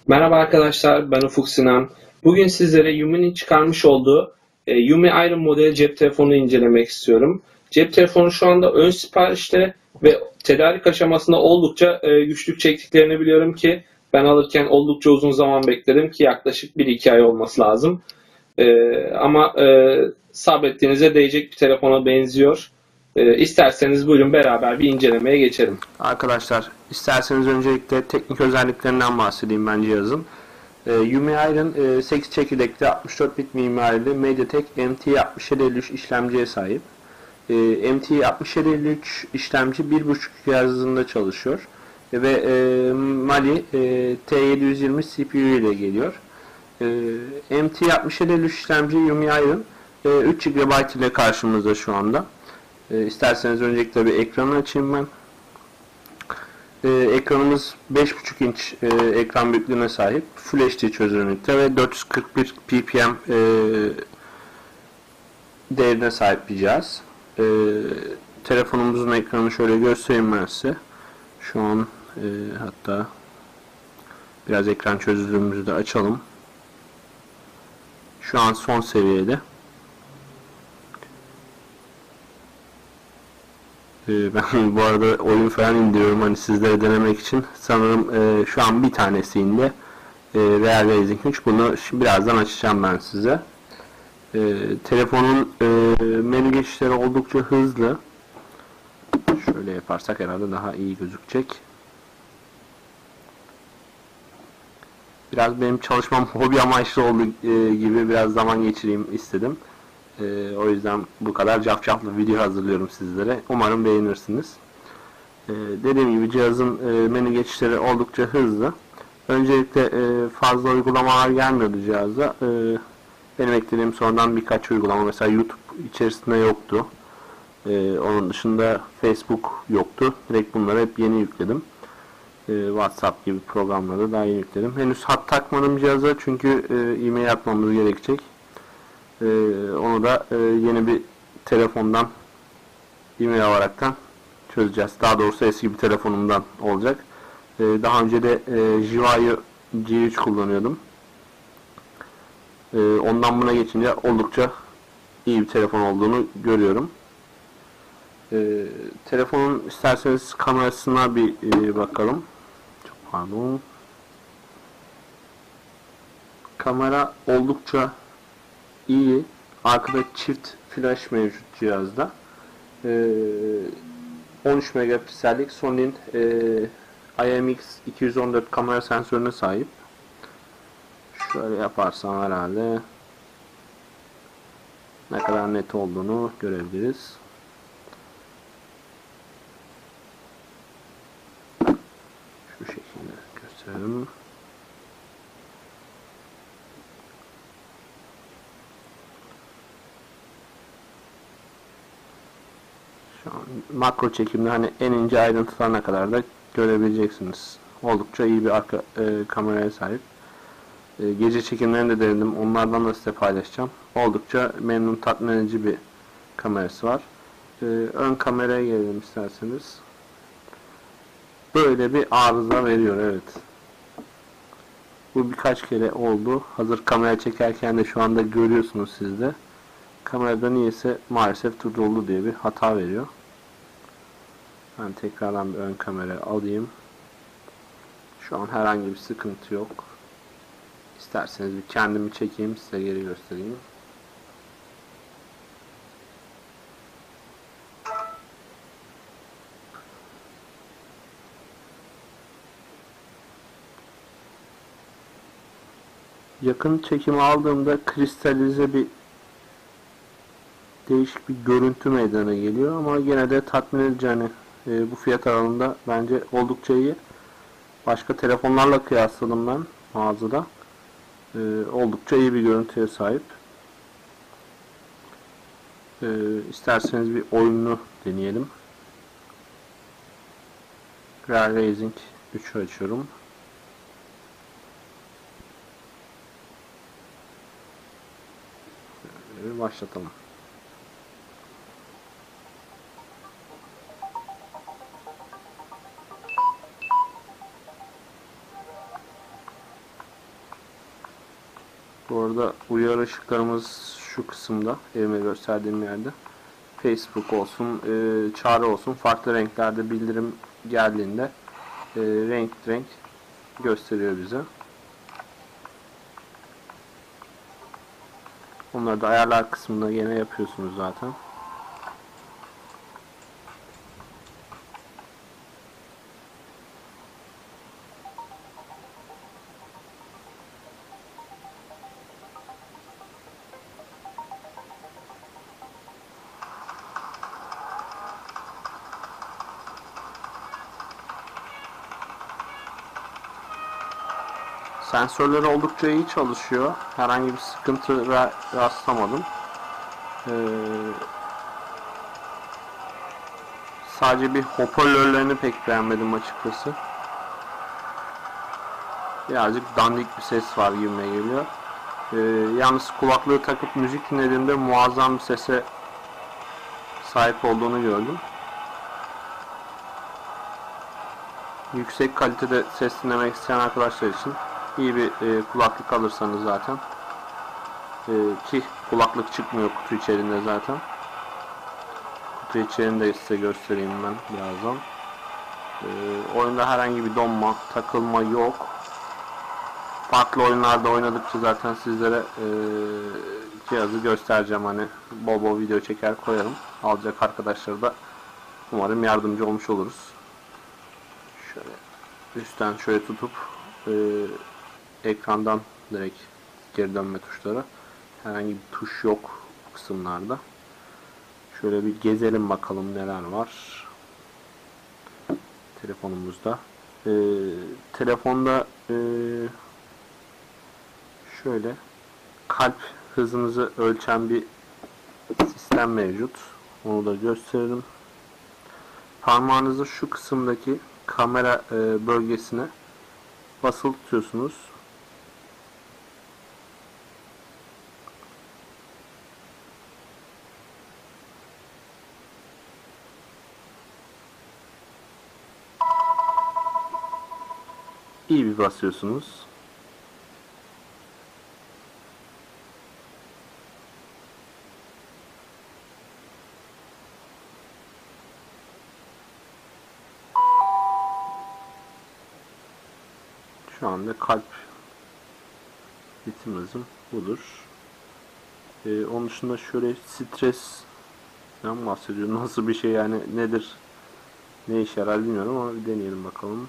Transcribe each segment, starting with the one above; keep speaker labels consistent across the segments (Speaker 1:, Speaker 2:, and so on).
Speaker 1: Merhaba arkadaşlar, ben Ufuk Sinan. Bugün sizlere Yumi'nin çıkarmış olduğu Yumi Iron model cep telefonu incelemek istiyorum. Cep telefonu şu anda ön siparişte ve tedarik aşamasında oldukça güçlük çektiklerini biliyorum ki ben alırken oldukça uzun zaman bekledim ki yaklaşık 1-2 ay olması lazım. Ama sabrettiğinize değecek bir telefona benziyor. İsterseniz buyurun beraber bir incelemeye geçelim.
Speaker 2: Arkadaşlar isterseniz öncelikle teknik özelliklerinden bahsedeyim ben cihazın. Yumi Iron 8 çekirdekli 64 bit mimarili MediaTek MT6753 işlemciye sahip. MT6753 işlemci 1.5 GHz hızında çalışıyor ve Mali T720 CPU ile geliyor. MT6753 işlemci Yumi Iron 3 GB ile karşımızda şu anda. İsterseniz öncelikle bir ekranı açayım ben. Ekranımız 5.5 inç ekran büyüklüğüne sahip. Full HD çözünürlükte ve 441 ppm değerine sahip bir cihaz. Telefonumuzun ekranını şöyle göstereyim ben size. Şu an hatta biraz ekran çözünürlüğümüzü de açalım. Şu an son seviyede. Ben bu arada oyun falan indiriyorum hani sizlere denemek için. Sanırım şu an bir tanesi indi. Real Racing 3. Bunu birazdan açacağım ben size. Telefonun menü geçişleri oldukça hızlı. Şöyle yaparsak herhalde daha iyi gözükecek. Biraz benim çalışmam hobi amaçlı olduğu gibi biraz zaman geçireyim istedim. O yüzden bu kadar cafcaflı video hazırlıyorum sizlere. Umarım beğenirsiniz. Dediğim gibi cihazın menü geçişleri oldukça hızlı. Öncelikle fazla uygulamalar gelmiyordu cihaza. Benim eklediğim sonradan birkaç uygulama. Mesela YouTube içerisinde yoktu. Onun dışında Facebook yoktu. Direkt bunları hep yeni yükledim. WhatsApp gibi programları daha yeni yükledim. Henüz hat takmadım cihaza çünkü e-mail atmamız gerekecek. Onu da yeni bir telefondan e-mail alaraktan çözeceğiz. Daha doğrusu eski bir telefonumdan olacak. Daha önce de Jivaio G3 kullanıyordum. Ondan buna geçince oldukça iyi bir telefon olduğunu görüyorum. Telefonun isterseniz kamerasına bir bakalım. Çok pardon. Kamera oldukça iyi. Arkada çift flash mevcut cihazda. 13 megapiksellik Sony'nin IMX214 kamera sensörüne sahip. Şöyle yaparsam herhalde ne kadar net olduğunu görebiliriz. Şu şekilde gösterelim. Şu an makro çekimde hani en ince ayrıntılarına kadar da görebileceksiniz. Oldukça iyi bir arka kameraya sahip. Gece çekimlerini de denedim. Onlardan da size paylaşacağım. Oldukça memnun, tatmin edici bir kamerası var. Ön kameraya gelelim isterseniz. Böyle bir arıza veriyor, evet. Bu birkaç kere oldu. Hazır kamera çekerken de şu anda görüyorsunuz siz de. Kamerada niyeyse maalesef durduruldu diye bir hata veriyor. Ben tekrardan bir ön kamera alayım. Şu an herhangi bir sıkıntı yok. İsterseniz bir kendimi çekeyim, size geri göstereyim. Yakın çekimi aldığımda kristalize bir değişik bir görüntü meydana geliyor ama gene de tatmin edici, hani bu fiyat aralığında bence oldukça iyi. Başka telefonlarla kıyasladım ben mağazada. Oldukça iyi bir görüntüye sahip. İsterseniz bir oyununu deneyelim. Real Racing 3'ü açıyorum. Başlatalım. Bu arada uyarı ışıklarımız şu kısımda, elime gösterdiğim yerde. Facebook olsun, çağrı olsun, farklı renklerde bildirim geldiğinde renk gösteriyor bize. Onları da ayarlar kısmında yine yapıyorsunuz zaten. Sensörleri oldukça iyi çalışıyor. Herhangi bir sıkıntı rastlamadım. Sadece bir hoparlörlerini pek beğenmedim açıkçası. Birazcık dandik bir ses var gibime geliyor. Yalnız kulaklığı takıp müzik dinlediğimde muazzam bir sese sahip olduğunu gördüm. Yüksek kalitede ses dinlemek isteyen arkadaşlar için iyi bir kulaklık alırsanız zaten, ki kulaklık çıkmıyor kutu içerisinde zaten. Kutu içerisinde size göstereyim ben birazdan. Oyunda herhangi bir donma, takılma yok. Farklı oyunlarda oynadıkça zaten sizlere cihazı göstereceğim, hani bol bol video çeker koyarım. Alacak arkadaşlara da umarım yardımcı olmuş oluruz. Şöyle üstten şöyle tutup ekrandan direkt geri dönme tuşları. Herhangi bir tuş yok bu kısımlarda. Şöyle bir gezelim bakalım neler var telefonumuzda. Telefonda şöyle kalp hızınızı ölçen bir sistem mevcut. Onu da gösterelim. Parmağınızı şu kısımdaki kamera bölgesine basılı tutuyorsunuz. İyi bir basıyorsunuz. Şu anda kalp ritim hızım budur. Onun dışında şöyle stresten bahsediyor. Nasıl bir şey yani, nedir, ne işe yarar bilmiyorum ama bir deneyelim bakalım.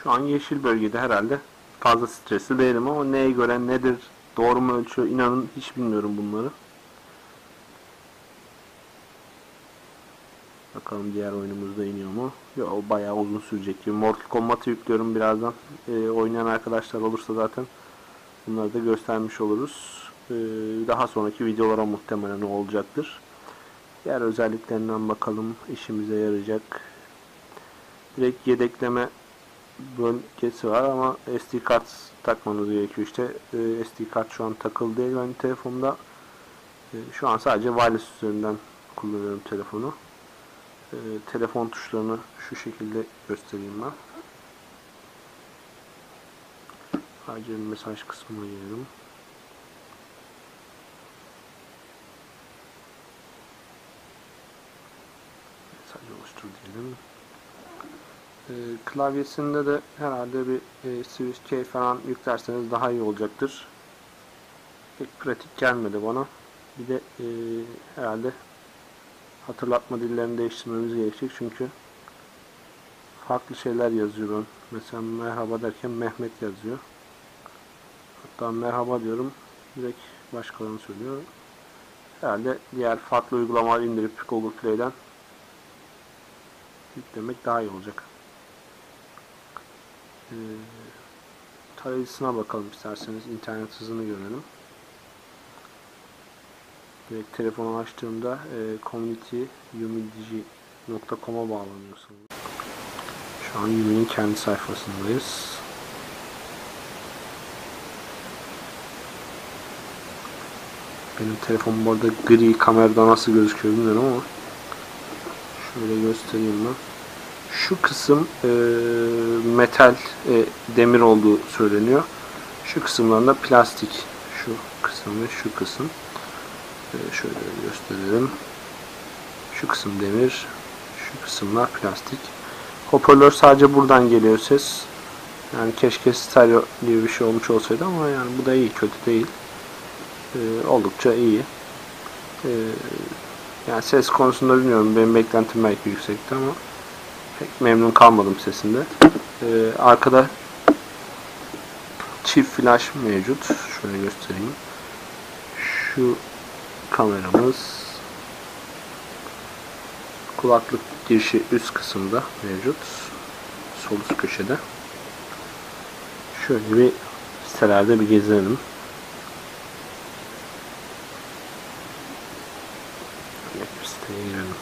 Speaker 2: Şu an yeşil bölgede, herhalde fazla stresli değilim ama neye göre, nedir, doğru mu ölçüyor, inanın hiç bilmiyorum bunları. Bakalım diğer oyunumuzda iniyor mu? Yok, o bayağı uzun sürecek gibi. Mortal Kombat'ı yüklüyorum birazdan. Oynayan arkadaşlar olursa zaten bunları da göstermiş oluruz. Daha sonraki videolara muhtemelen o olacaktır. Diğer özelliklerinden bakalım, işimize yarayacak. Direkt yedekleme bölgesi var ama SD kart takmanız gerekiyor işte. SD kart şu an takılı değil benim telefonda. Şu an sadece wireless üzerinden kullanıyorum telefonu. Telefon tuşlarını şu şekilde göstereyim ben. Acil mesaj kısmına gelelim. Mesaj oluştur diyelim. Klavyesinde de herhalde bir Swift key falan yüklerseniz daha iyi olacaktır. Pek pratik gelmedi bana. Bir de herhalde hatırlatma dillerini değiştirmemiz gerekecek çünkü farklı şeyler yazıyor. Mesela merhaba derken Mehmet yazıyor. Hatta merhaba diyorum, direkt başkalarını söylüyor. Herhalde diğer farklı uygulamalar indirip Google Play'den yüklemek daha iyi olacak. tarayıcısına bakalım isterseniz. İnternet hızını görelim. Direkt telefonu açtığımda community.yumidigi.com'a bağlanıyor sanırım. Şu an Yumi'nin kendi sayfasındayız. Benim telefonum bu arada gri, kamerada nasıl gözüküyor bilmiyorum ama şöyle göstereyim ben. Şu kısım metal, demir olduğu söyleniyor. Şu kısımlarında plastik. Şu kısım ve şu kısım. Şöyle gösterelim. Şu kısım demir, şu kısımlar plastik. Hoparlör sadece buradan geliyor ses. Yani keşke stereo gibi bir şey olmuş olsaydı ama yani bu da iyi, kötü değil. Oldukça iyi. Yani ses konusunda bilmiyorum, benim beklentim belki yüksekti ama pek memnun kalmadım sesinde. Arkada çift flash mevcut. Şöyle göstereyim. Şu kameramız, kulaklık girişi üst kısımda mevcut. Sol üst köşede. Şöyle bir sitelerde bir gezelim. Bir siteye girelim.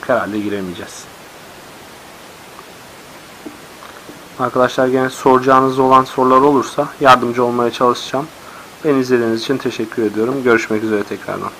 Speaker 2: Herhalde giremeyeceğiz. Arkadaşlar gene soracağınız olan sorular olursa yardımcı olmaya çalışacağım. Beni izlediğiniz için teşekkür ediyorum. Görüşmek üzere tekrardan.